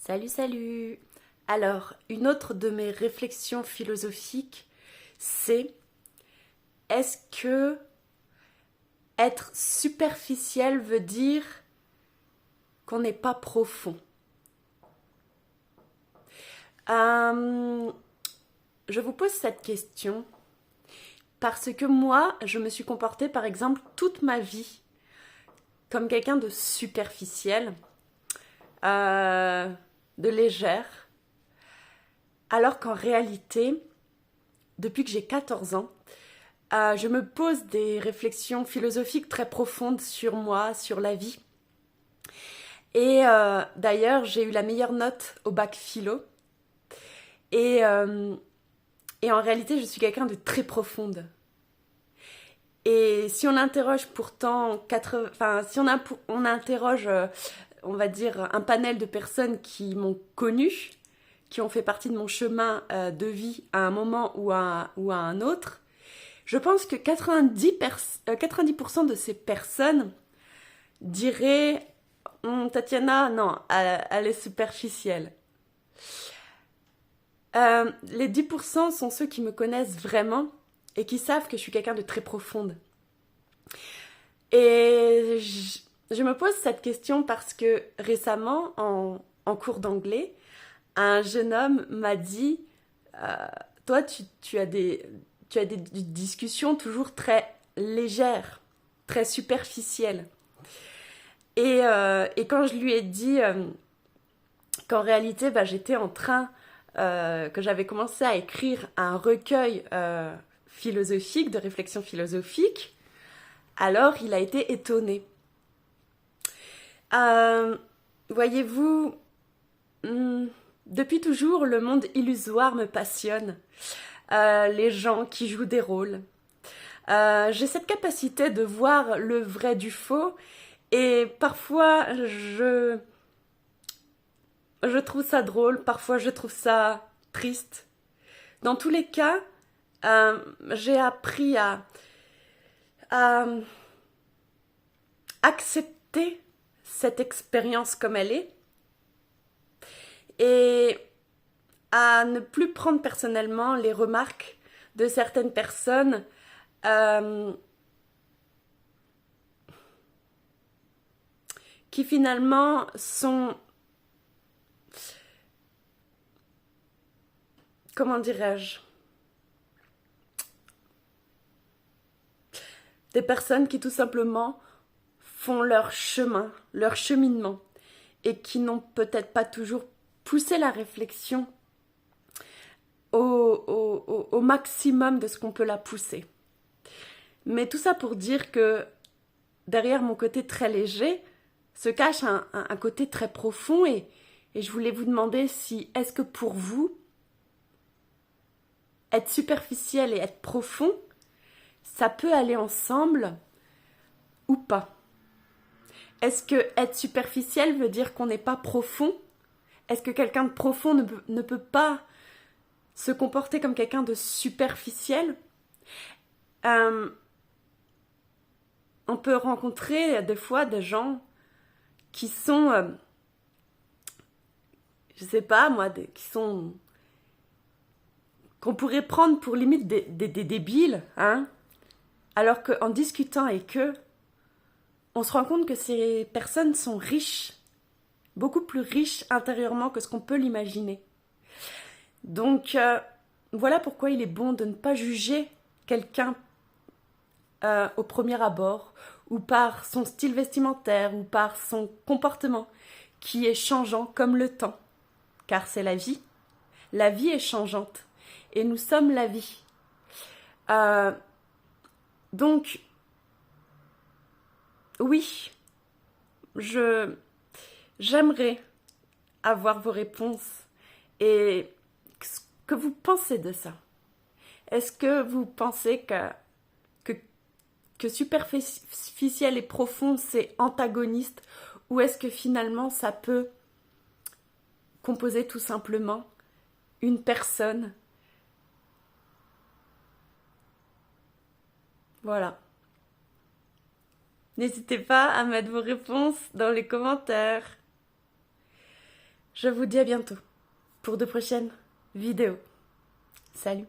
Salut, salut! Alors, une autre de mes réflexions philosophiques, c'est est-ce que être superficiel veut dire qu'on n'est pas profond? Euh, je vous pose cette question parce que moi, je me suis comportée, par exemple, toute ma vie comme quelqu'un de superficiel, euh, de légère, alors qu'en réalité, depuis que j'ai 14 ans, je me pose des réflexions philosophiques très profondes sur moi, sur la vie. Et d'ailleurs, j'ai eu la meilleure note au bac philo. Et, euh, et en réalité, je suis quelqu'un de très profonde. Et si on interroge pourtant, enfin, si on interroge, on va dire, un panel de personnes qui m'ont connue, qui ont fait partie de mon chemin de vie à un moment ou à un autre, je pense que 90% de ces personnes diraient Tatiana, non, elle est superficielle. Les 10% sont ceux qui me connaissent vraiment et qui savent que je suis quelqu'un de très profonde. Et je me pose cette question parce que récemment, en cours d'anglais, un jeune homme m'a dit toi, tu as des discussions toujours très légères, très superficielles. Et quand je lui ai dit qu'en réalité, bah, j'étais en train, que j'avais commencé à écrire un recueil philosophique, de réflexion philosophique, alors il a été étonné. Euh, Voyez-vous, depuis toujours, le monde illusoire me passionne. Les gens qui jouent des rôles. J'ai cette capacité de voir le vrai du faux et parfois je trouve ça drôle, parfois je trouve ça triste. Dans tous les cas, j'ai appris à accepter cette expérience comme elle est et à ne plus prendre personnellement les remarques de certaines personnes euh, qui finalement sont, comment dirais-je, des personnes qui tout simplement font leur chemin, leur cheminement, et qui n'ont peut-être pas toujours poussé la réflexion au maximum de ce qu'on peut la pousser. Mais tout ça pour dire que derrière mon côté très léger se cache un côté très profond et je voulais vous demander si est-ce que pour vous, être superficiel et être profond, ça peut aller ensemble ou pas? Est-ce que être superficiel veut dire qu'on n'est pas profond? Est-ce que quelqu'un de profond ne peut pas se comporter comme quelqu'un de superficiel? euh, On peut rencontrer des fois des gens qui sont, je sais pas moi, qui sont qu'on pourrait prendre pour limite des débiles, hein, alors qu'en discutant avec eux, on se rend compte que ces personnes sont riches, beaucoup plus riches intérieurement que ce qu'on peut l'imaginer. Donc voilà pourquoi il est bon de ne pas juger quelqu'un au premier abord, ou par son style vestimentaire, ou par son comportement, qui est changeant comme le temps. Car c'est la vie. La vie est changeante. Et nous sommes la vie. Euh, donc, oui, je j'aimerais avoir vos réponses et ce que vous pensez de ça. Est-ce que vous pensez que, que superficiel et profond, c'est antagoniste, ou est-ce que finalement ça peut composer tout simplement une personne? Voilà. N'hésitez pas à mettre vos réponses dans les commentaires. Je vous dis à bientôt pour de prochaines vidéos. Salut!